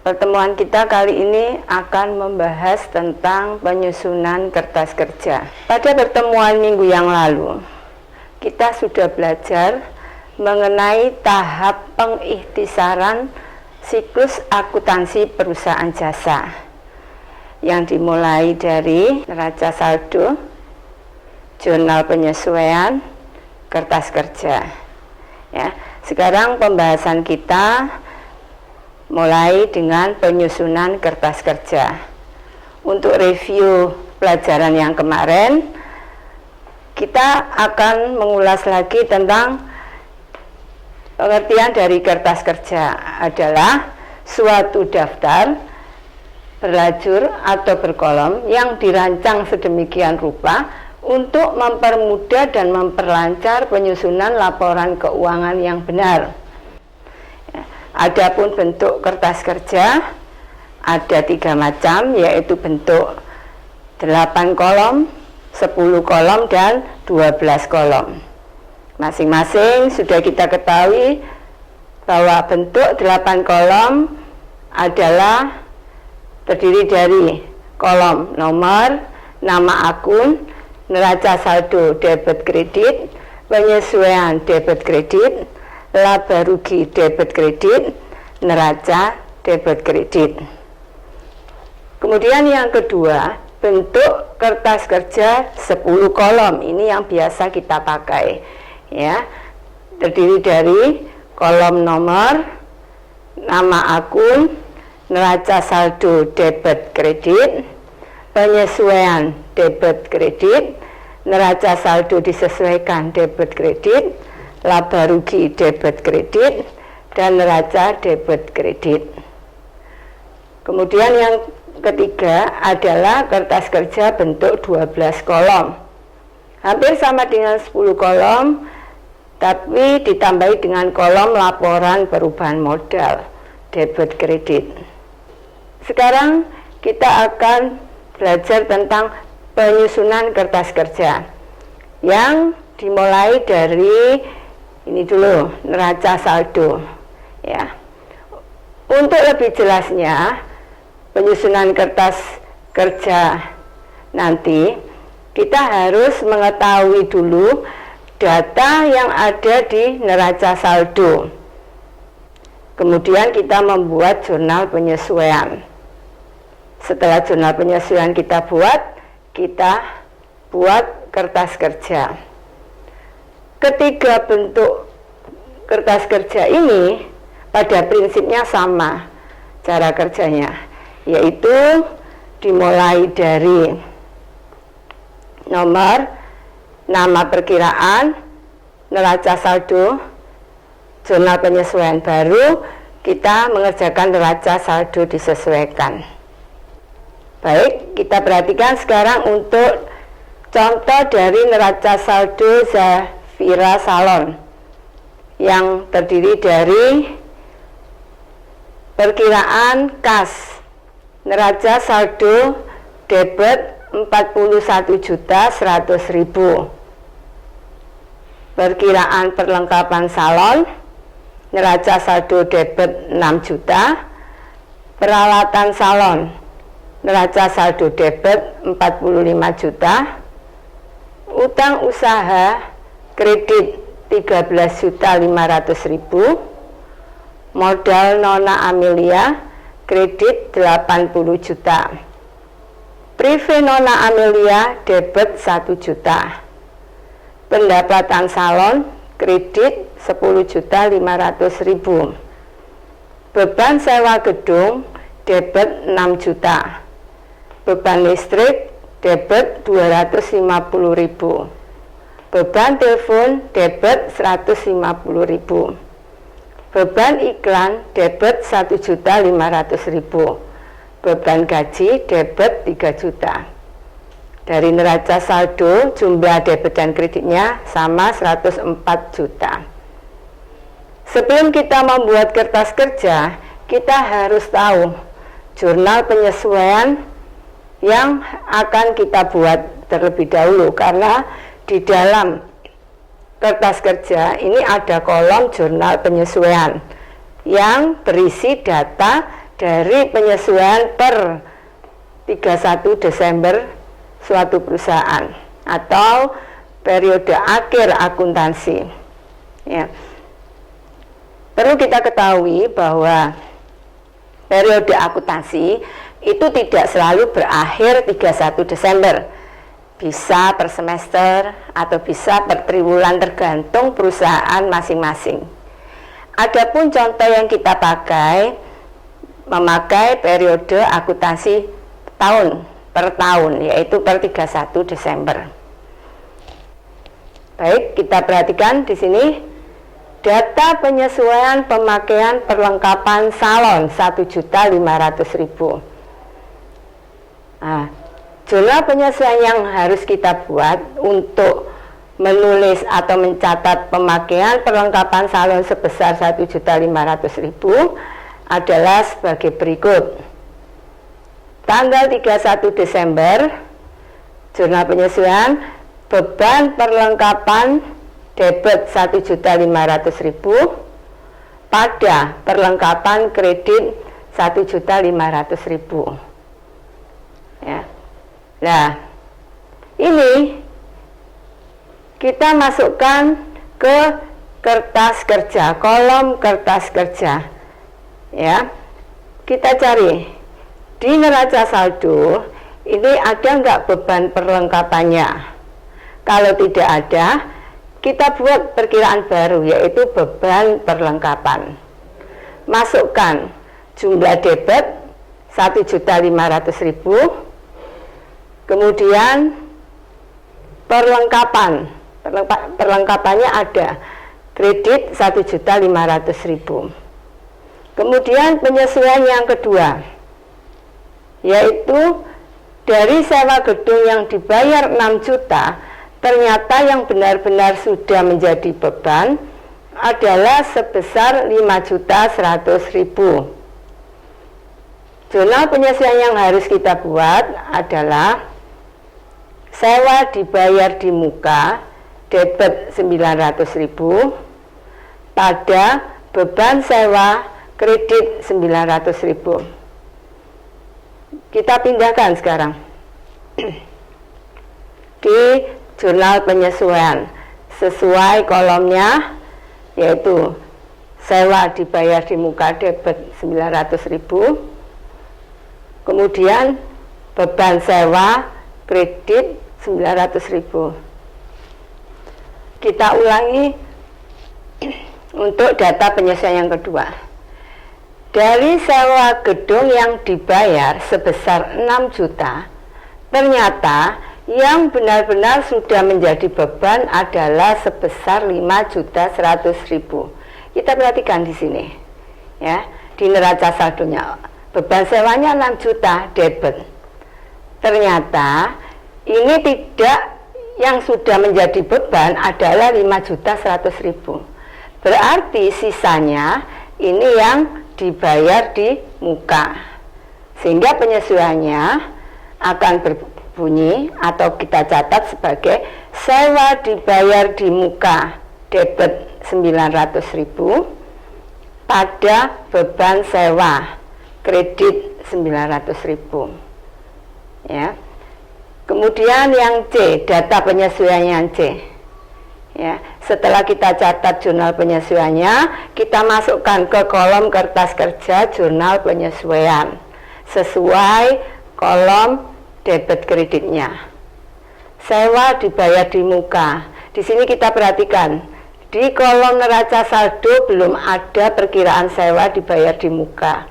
Pertemuan kita kali ini akan membahas tentang penyusunan kertas kerja. Pada pertemuan minggu yang lalu, kita sudah belajar mengenai tahap pengikhtisaran siklus akuntansi perusahaan jasa yang dimulai dari neraca saldo, jurnal penyesuaian, kertas kerja. Ya, sekarang pembahasan kita mulai dengan penyusunan kertas kerja. Untuk review pelajaran yang kemarin, kita akan mengulas lagi tentang pengertian dari kertas kerja adalah suatu daftar berlajur atau berkolom yang dirancang sedemikian rupa untuk mempermudah dan memperlancar penyusunan laporan keuangan yang benar. Adapun bentuk kertas kerja ada 3 macam, yaitu bentuk 8 kolom, 10 kolom, dan 12 kolom. Masing-masing sudah kita ketahui bahwa bentuk 8 kolom adalah terdiri dari kolom nomor, nama akun, neraca saldo debit kredit, penyesuaian debit kredit, laba rugi debit kredit, neraca debit kredit. Kemudian yang kedua, bentuk kertas kerja 10 kolom. Ini yang biasa kita pakai, ya. Terdiri dari kolom nomor, nama akun, neraca saldo debit kredit, penyesuaian debit kredit, neraca saldo disesuaikan debit kredit, laba rugi debit kredit, dan neraca debit kredit. Kemudian yang ketiga adalah kertas kerja bentuk 12 kolom. Hampir sama dengan 10 kolom, tapi ditambahi dengan kolom laporan perubahan modal debit kredit. Sekarang kita akan belajar tentang penyusunan kertas kerja yang dimulai dari ini dulu, neraca saldo, ya. Untuk lebih jelasnya penyusunan kertas kerja nanti, kita harus mengetahui dulu data yang ada di neraca saldo. Kemudian kita membuat jurnal penyesuaian. Setelah jurnal penyesuaian kita buat kertas kerja. Ketiga bentuk kertas kerja ini pada prinsipnya sama cara kerjanya, yaitu dimulai dari nomor, nama perkiraan, neraca saldo, jurnal penyesuaian, baru kita mengerjakan neraca saldo disesuaikan. Baik, kita perhatikan sekarang untuk contoh dari neraca saldo Zafira Salon yang terdiri dari perkiraan kas neraca saldo debit 41.100.000, perkiraan perlengkapan salon neraca saldo debit 6 juta, peralatan salon neraca saldo debit 45 juta, utang usaha kredit 13.500.000, modal Nona Amelia kredit 80 juta, prive Nona Amelia debit 1 juta, pendapatan salon kredit 10.500.000, beban sewa gedung debit 6 juta, beban listrik debit 250.000, beban telepon debit 150.000, beban iklan debit 1.500.000, beban gaji debit 3 juta. Dari neraca saldo jumlah debit dan kreditnya sama 104 juta. Sebelum kita membuat kertas kerja, kita harus tahu jurnal penyesuaian yang akan kita buat terlebih dahulu, karena di dalam kertas kerja ini ada kolom jurnal penyesuaian yang berisi data dari penyesuaian per 31 Desember suatu perusahaan atau periode akhir akuntansi. Ya. Perlu kita ketahui bahwa periode akuntansi itu tidak selalu berakhir 31 Desember. Bisa per semester atau bisa per triwulan tergantung perusahaan masing-masing. Adapun contoh yang kita pakai memakai periode akuntansi tahun per tahun, yaitu per 31 Desember. Baik, kita perhatikan di sini data penyesuaian pemakaian perlengkapan salon 1.500.000. Nah, jumlah penyesuaian yang harus kita buat untuk menulis atau mencatat pemakaian perlengkapan salon sebesar 1.500.000 adalah sebagai berikut. Tanggal 31 Desember, jurnal penyesuaian beban perlengkapan debit 1.500.000 pada perlengkapan kredit 1.500.000. Ya. Nah, ini kita masukkan ke kertas kerja, kolom kertas kerja. Ya, kita cari di neraca saldo ini ada nggak beban perlengkapannya. Kalau tidak ada, kita buat perkiraan baru, yaitu beban perlengkapan. Masukkan jumlah debit 1.500.000, kemudian perlengkapannya ada kredit 1.500.000. Kemudian penyesuaian yang kedua, yaitu dari sewa gedung yang dibayar 6 juta, ternyata yang benar-benar sudah menjadi beban adalah sebesar 5.100.000. Jurnal penyesuaian yang harus kita buat adalah sewa dibayar di muka debit 900.000 pada beban sewa kredit 900.000. Kita pindahkan sekarang di jurnal penyesuaian sesuai kolomnya, yaitu sewa dibayar di muka debit 900.000, kemudian beban sewa kredit 900.000. Kita ulangi untuk data penyesuaian yang kedua. Dari sewa gedung yang dibayar sebesar 6 juta, ternyata yang benar-benar sudah menjadi beban adalah sebesar 5.100.000. Kita perhatikan di sini, ya, di neraca saldonya beban sewanya 6 juta debit. Ternyata ini tidak, yang sudah menjadi beban adalah 5.100.000. Berarti sisanya ini yang dibayar di muka, sehingga penyesuaiannya akan berbunyi atau kita catat sebagai sewa dibayar di muka debit 900.000 pada beban sewa kredit 900.000. Ya. Kemudian yang C, data penyesuaian yang C. Ya, setelah kita catat jurnal penyesuaiannya, kita masukkan ke kolom kertas kerja jurnal penyesuaian sesuai kolom debit kreditnya. Sewa dibayar di muka. Di sini kita perhatikan, di kolom neraca saldo belum ada perkiraan sewa dibayar di muka.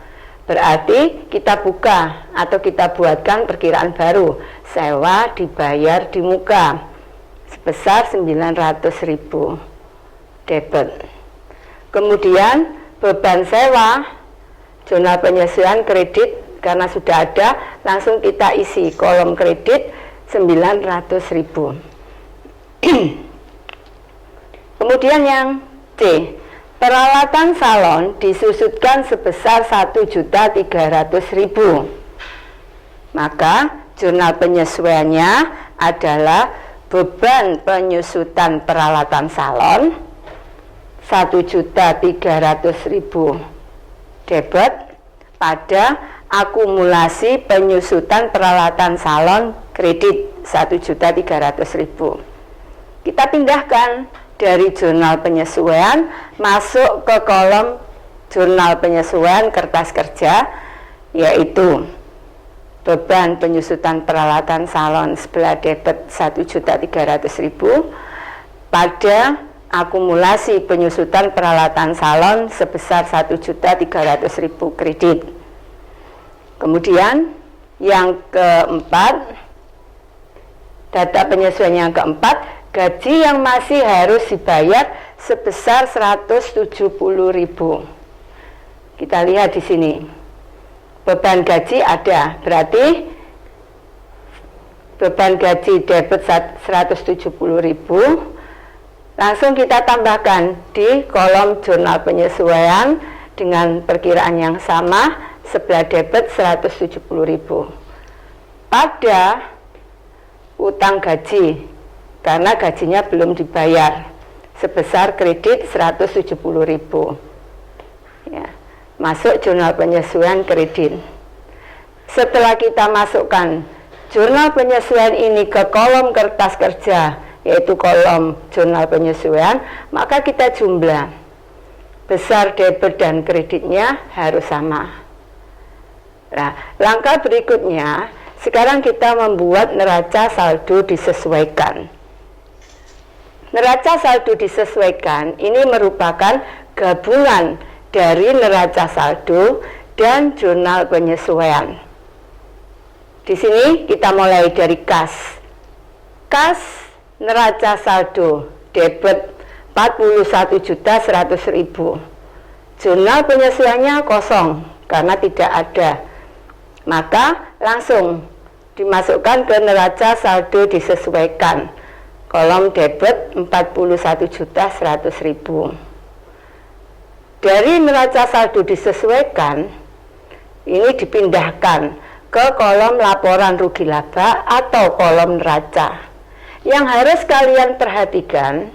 Berarti kita buka atau kita buatkan perkiraan baru, sewa dibayar di muka sebesar 900.000 debit. Kemudian beban sewa jurnal penyesuaian kredit, karena sudah ada, langsung kita isi kolom kredit 900.000. Kemudian yang C, peralatan salon disusutkan sebesar 1.300.000. Maka jurnal penyesuaiannya adalah beban penyusutan peralatan salon 1.300.000 debit pada akumulasi penyusutan peralatan salon kredit 1.300.000. Kita pindahkan dari jurnal penyesuaian masuk ke kolom jurnal penyesuaian kertas kerja, yaitu beban penyusutan peralatan salon sebelah debit 1.300.000 pada akumulasi penyusutan peralatan salon sebesar 1.300.000 kredit. Kemudian yang keempat, data penyesuaian yang keempat, gaji yang masih harus dibayar sebesar 170.000. Kita lihat di sini. Beban gaji ada, berarti beban gaji debit 170.000. Langsung kita tambahkan di kolom jurnal penyesuaian dengan perkiraan yang sama, sebelah debit 170.000. Pada utang gaji, karena gajinya belum dibayar, sebesar kredit 170.000. Ya, masuk jurnal penyesuaian kredit. Setelah kita masukkan jurnal penyesuaian ini ke kolom kertas kerja, yaitu kolom jurnal penyesuaian, maka kita jumlah besar debit dan kreditnya harus sama. Nah, langkah berikutnya, sekarang kita membuat neraca saldo disesuaikan. Neraca saldo disesuaikan ini merupakan gabungan dari neraca saldo dan jurnal penyesuaian. Di sini kita mulai dari kas. Kas neraca saldo debit 41.100.000. Jurnal penyesuaiannya kosong karena tidak ada. Maka langsung dimasukkan ke neraca saldo disesuaikan. Kolom debit 41.100.000. Dari neraca saldo disesuaikan ini dipindahkan ke kolom laporan rugi laba atau kolom neraca. Yang harus kalian perhatikan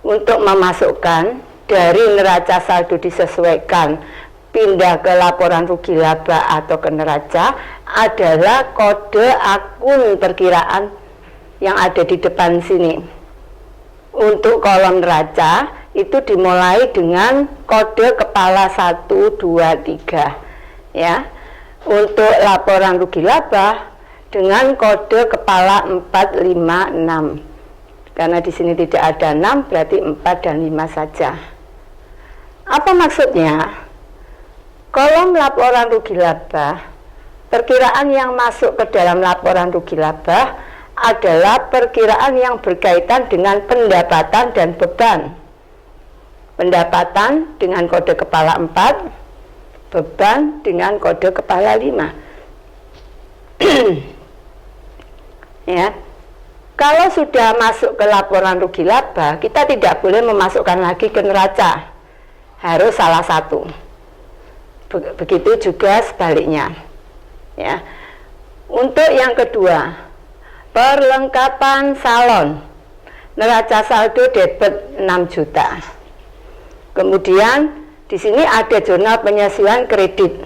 untuk memasukkan dari neraca saldo disesuaikan pindah ke laporan rugi laba atau ke neraca adalah kode akun perkiraan yang ada di depan sini. Untuk kolom neraca itu dimulai dengan kode kepala 1, 2, 3 ya. Untuk laporan rugi laba dengan kode kepala 4, 5, 6. Karena di sini tidak ada 6, berarti 4 dan 5 saja. Apa maksudnya? Kolom laporan rugi laba, perkiraan yang masuk ke dalam laporan rugi laba adalah perkiraan yang berkaitan dengan pendapatan dan beban. Pendapatan dengan kode kepala 4, beban dengan kode kepala 5. Ya. Kalau sudah masuk ke laporan rugi laba, kita tidak boleh memasukkan lagi ke neraca. Harus salah satu. Begitu juga sebaliknya. Ya. Untuk yang kedua, perlengkapan salon. Neraca saldo debit 6 juta. Kemudian di sini ada jurnal penyesuaian kredit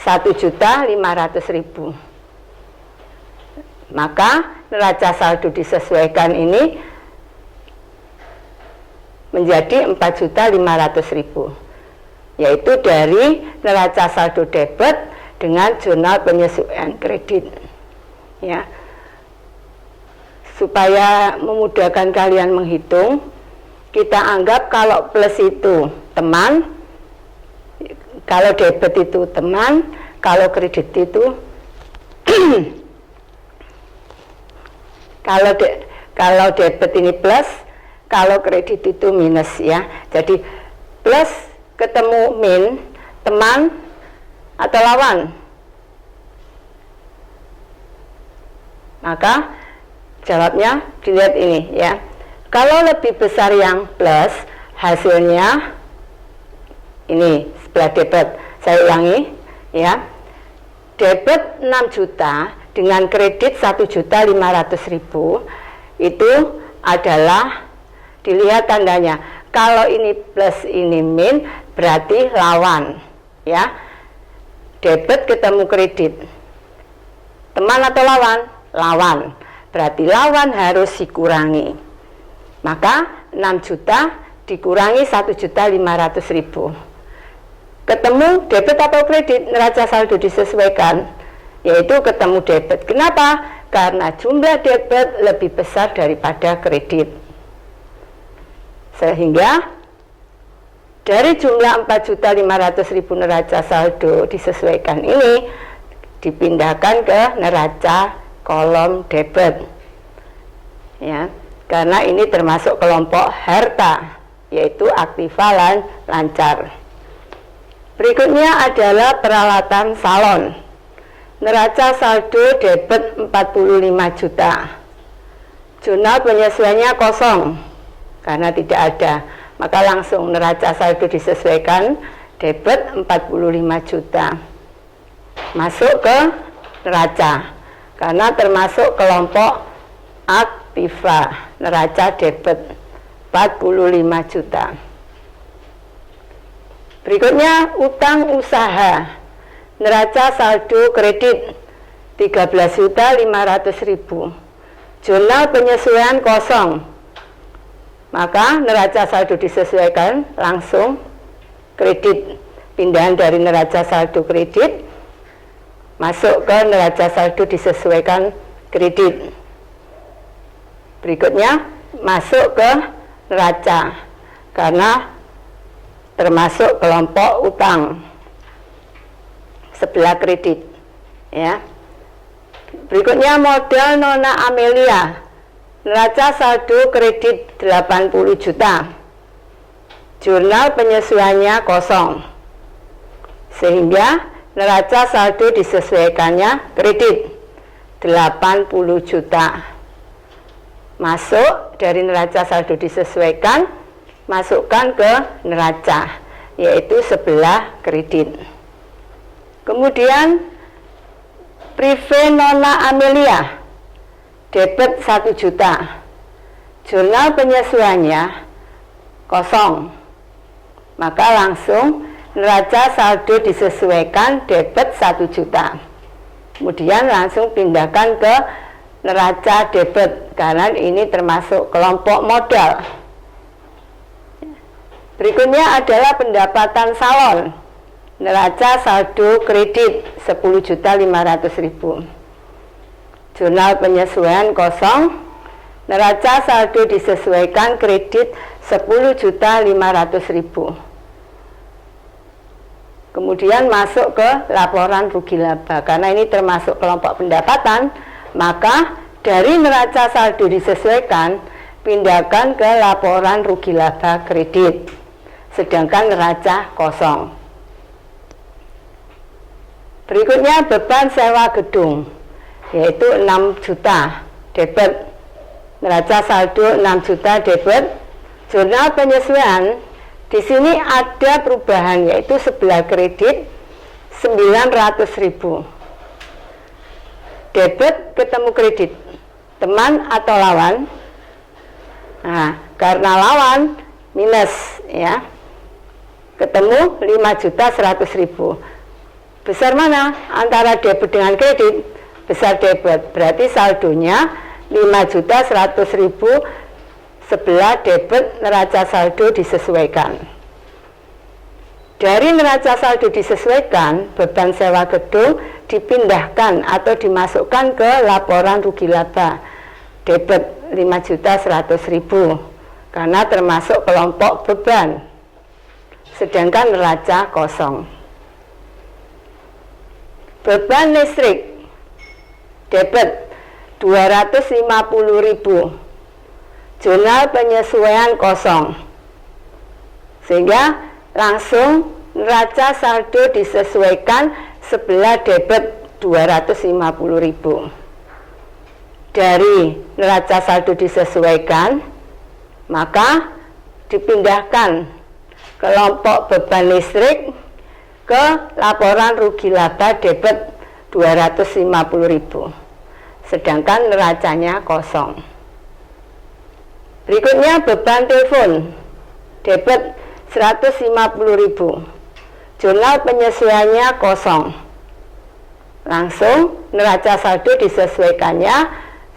1.500.000. Maka neraca saldo disesuaikan ini menjadi 4.500.000, yaitu dari neraca saldo debit dengan jurnal penyesuaian kredit. Ya. Supaya memudahkan kalian menghitung, kita anggap kalau plus itu teman, kalau debit itu teman, kalau kredit itu kalau debit ini plus, kalau kredit itu minus ya. Jadi plus ketemu min, teman atau lawan. Maka jawabnya dilihat ini ya. Kalau lebih besar yang plus, hasilnya ini sebelah debit. Saya ulangi ya. Debit 6 juta dengan kredit 1.500.000 itu adalah, dilihat tandanya. Kalau ini plus ini min berarti lawan ya. debit ketemu kredit. Teman atau lawan? Lawan. Berarti lawan harus dikurangi. Maka 6 juta dikurangi 1.500.000. Ketemu debit atau kredit, neraca saldo disesuaikan, yaitu ketemu debit. Kenapa? Karena jumlah debit lebih besar daripada kredit. Sehingga dari jumlah 4.500.000 neraca saldo disesuaikan ini dipindahkan ke neraca kolom debit. Ya, karena ini termasuk kelompok harta, yaitu aktiva lancar. Berikutnya adalah peralatan salon. Neraca saldo debit 45 juta. Jurnal penyesuaiannya kosong karena tidak ada. Maka langsung neraca saldo disesuaikan, debit 45 juta. Masuk ke neraca karena termasuk kelompok aktiva, neraca debit 45 juta. Berikutnya utang usaha, neraca saldo kredit 13.500.000. Jurnal penyesuaian kosong, maka neraca saldo disesuaikan langsung kredit. Pindahan dari neraca saldo kredit masuk ke neraca saldo disesuaikan kredit. Berikutnya masuk ke neraca karena termasuk kelompok utang sebelah kredit, ya. Berikutnya modal Nona Amelia, neraca saldo kredit 80 juta. Jurnal penyesuaiannya kosong, sehingga neraca saldo disesuaikannya kredit 80 juta. Masuk dari neraca saldo disesuaikan, masukkan ke neraca, yaitu sebelah kredit. Kemudian prive Nona Amelia, debit 1 juta. Jurnal penyesuaiannya kosong, maka langsung neraca saldo disesuaikan, debit 1 juta. Kemudian langsung pindahkan ke neraca debit karena ini termasuk kelompok modal. Berikutnya adalah pendapatan salon, neraca saldo kredit 10.500.000. Jurnal penyesuaian kosong, neraca saldo disesuaikan kredit 10.500.000. Kemudian masuk ke laporan rugi laba karena ini termasuk kelompok pendapatan, maka dari neraca saldo disesuaikan pindahkan ke laporan rugi laba kredit, sedangkan neraca kosong. Berikutnya beban sewa gedung, yaitu 6 juta debit. Neraca saldo 6 juta debit. Jurnal penyesuaian, di sini ada perubahan, yaitu sebelah kredit 900.000. Debit ketemu kredit, teman atau lawan? Nah, karena lawan minus, ya, ketemu 5.100.000. Besar mana antara debit dengan kredit? Besar debit, berarti saldonya 5.100.000. Sebelah debit neraca saldo disesuaikan. Dari neraca saldo disesuaikan, beban sewa gedung dipindahkan atau dimasukkan ke laporan rugi laba debit 5.100.000 karena termasuk kelompok beban, sedangkan neraca kosong. Beban listrik debit 250.000. Jurnal penyesuaian kosong, sehingga langsung neraca saldo disesuaikan sebelah debit 250.000. Dari neraca saldo disesuaikan, maka dipindahkan kelompok beban listrik ke laporan rugi laba debit 250.000, sedangkan neracanya kosong. Berikutnya beban telepon debit 150.000. Jurnal penyesuaiannya kosong, Langsung neraca saldo disesuaikannya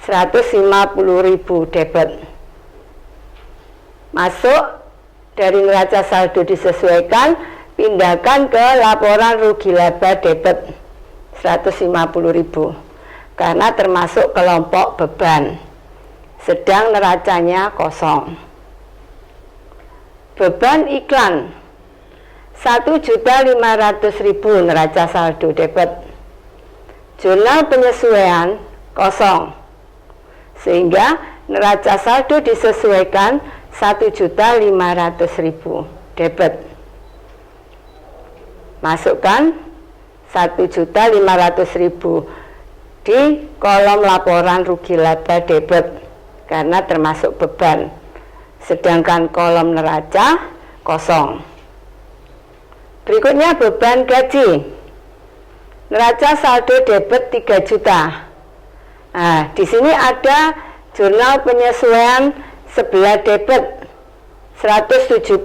150.000 debit. Masuk dari neraca saldo disesuaikan, pindahkan ke laporan rugi laba debit 150.000 karena termasuk kelompok beban, sedang neracanya kosong. Beban iklan 1.500.000 neraca saldo debit. Jurnal penyesuaian kosong, sehingga neraca saldo disesuaikan 1.500.000 debit. Masukkan 1.500.000 di kolom laporan rugi laba debit karena termasuk beban, sedangkan kolom neraca kosong. Berikutnya beban gaji. Neraca saldo debit 3 juta. Nah, di sini ada jurnal penyesuaian sebelah debit 170.000.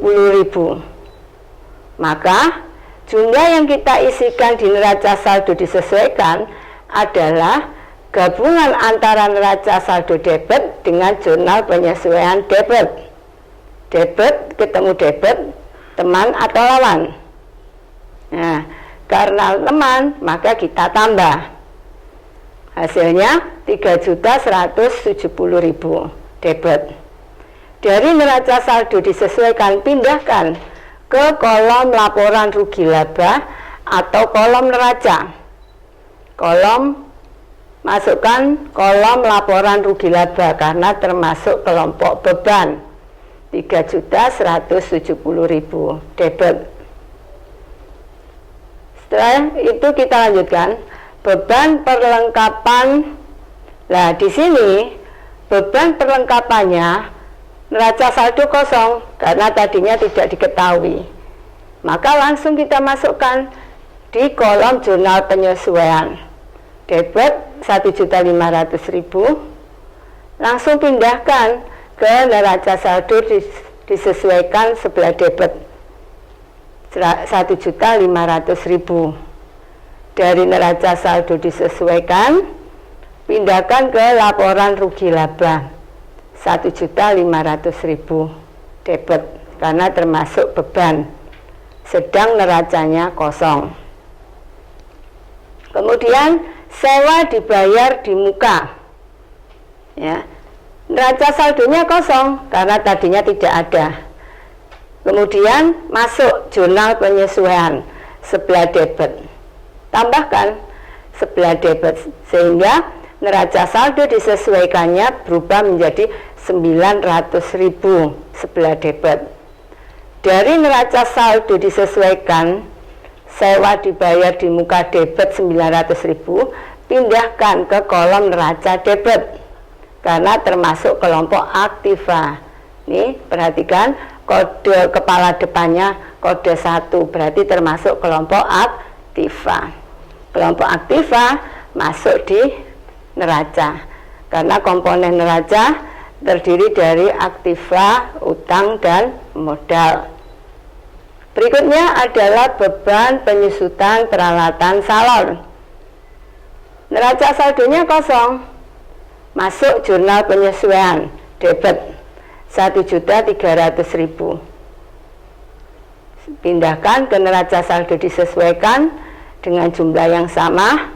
Maka jumlah yang kita isikan di neraca saldo disesuaikan adalah gabungan antara neraca saldo debit dengan jurnal penyesuaian debit. Debit ketemu debit, teman atau lawan. Nah, karena teman maka kita tambah. Hasilnya 3.170.000 debit. Dari neraca saldo disesuaikan, pindahkan ke kolom laporan rugi laba atau kolom neraca. Masukkan kolom laporan rugi laba karena termasuk kelompok beban 3.170.000 debit. Setelah itu kita lanjutkan beban perlengkapan. Nah, di sini beban perlengkapannya neraca saldo kosong karena tadinya tidak diketahui. Maka langsung kita masukkan di kolom jurnal penyesuaian. Debit 1.500.000, langsung pindahkan ke neraca saldo disesuaikan sebelah debit 1.500.000. Dari neraca saldo disesuaikan, pindahkan ke laporan rugi laba 1.500.000 debit karena termasuk beban, sedang neracanya kosong. Kemudian sewa dibayar di muka. Ya, neraca saldonya kosong karena tadinya tidak ada. Kemudian masuk jurnal penyesuaian sebelah debit, tambahkan sebelah debit sehingga neraca saldo disesuaikannya berubah menjadi 900.000 sebelah debit. Dari neraca saldo disesuaikan, sewa dibayar di muka debit 900.000, pindahkan ke kolom neraca debit karena termasuk kelompok aktiva. Nih, perhatikan kode kepala depannya kode 1, berarti termasuk kelompok aktiva. Kelompok aktiva masuk di neraca karena komponen neraca terdiri dari aktiva, utang, dan modal. Berikutnya adalah beban penyusutan peralatan salon. Neraca saldonya kosong, masuk jurnal penyesuaian debit 1.300.000. Pindahkan ke neraca saldo disesuaikan dengan jumlah yang sama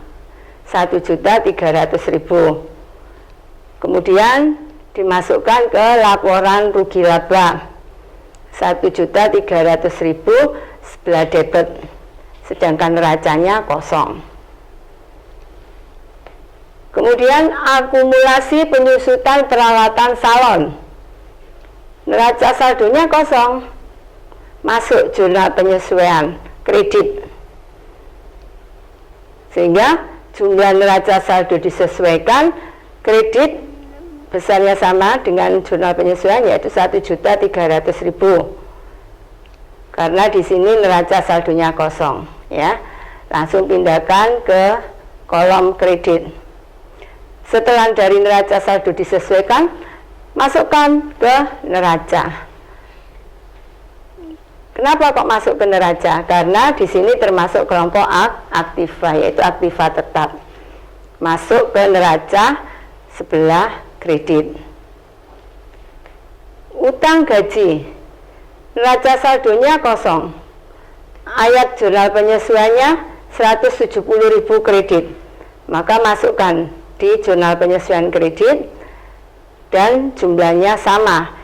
1.300.000. Kemudian dimasukkan ke laporan rugi laba 1.300.000 sebelah debit, sedangkan neracanya kosong. Kemudian akumulasi penyusutan peralatan salon. Neraca saldonya kosong, masuk jurnal penyesuaian kredit, sehingga jumlah neraca saldo disesuaikan, kredit besarnya sama dengan jurnal penyesuaian yaitu 1.300.000 karena di sini neraca saldonya kosong. Ya, langsung pindahkan ke kolom kredit. Setelah dari neraca saldo disesuaikan, masukkan ke neraca. Kenapa kok masuk ke neraca? Karena di sini termasuk kelompok aktiva, yaitu aktiva tetap. Masuk ke neraca sebelah kredit. Utang gaji, neraca saldonya kosong. Ayat jurnal penyesuaiannya 170.000 kredit. Maka masukkan di jurnal penyesuaian kredit dan jumlahnya sama.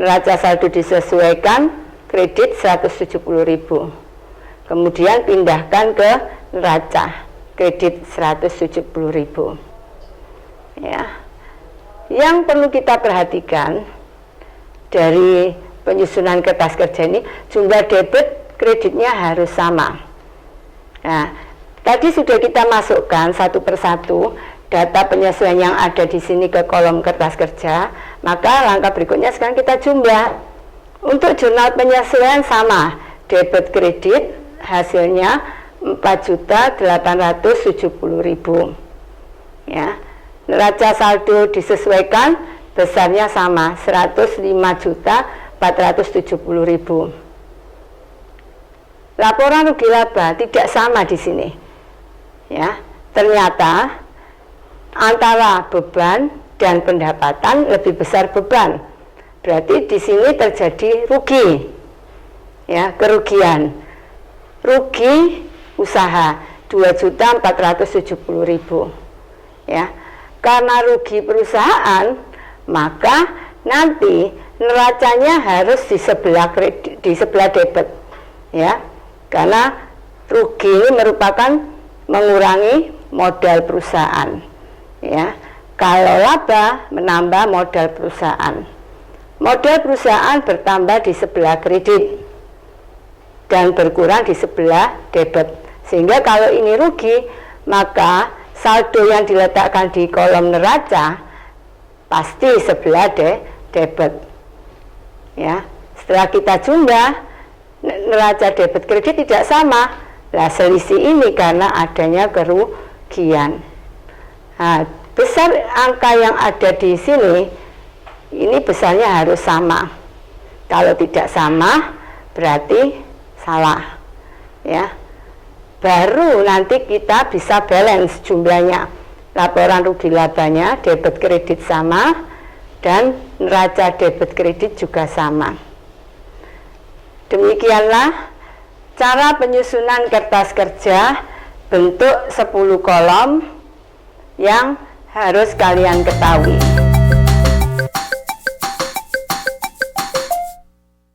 Neraca saldo disesuaikan, kredit 170.000. Kemudian pindahkan ke neraca kredit 170.000. Ya. Yang perlu kita perhatikan dari penyusunan kertas kerja ini, jumlah debit kreditnya harus sama. Nah, tadi sudah kita masukkan satu persatu data penyesuaian yang ada di sini ke kolom kertas kerja. Maka langkah berikutnya sekarang kita jumlah. Untuk jurnal penyesuaian sama, debit kredit hasilnya 4.870.000. Ya. Neraca saldo disesuaikan, besarnya sama, 105.470.000. Laporan rugi laba tidak sama di sini. Ya, ternyata antara beban dan pendapatan lebih besar beban. Berarti di sini terjadi rugi. Ya, kerugian. Rugi usaha 2.470.000. Ya. Karena rugi perusahaan, maka nanti neracanya harus di sebelah kredit, di sebelah debit. Ya. Karena rugi ini merupakan mengurangi modal perusahaan. Ya. Kalau laba menambah modal perusahaan. Modal perusahaan bertambah di sebelah kredit dan berkurang di sebelah debit. Sehingga kalau ini rugi, maka saldo yang diletakkan di kolom neraca pasti sebelah debit. Ya, setelah kita jumlah, neraca debit kredit tidak sama. Nah, selisih ini karena adanya kerugian. Nah, besar angka yang ada di sini, ini besarnya harus sama. Kalau tidak sama, berarti salah. Ya. Baru nanti kita bisa balance jumlahnya. Laporan rugi labanya, debit kredit sama, dan neraca debit kredit juga sama. Demikianlah cara penyusunan kertas kerja bentuk 10 kolom yang harus kalian ketahui.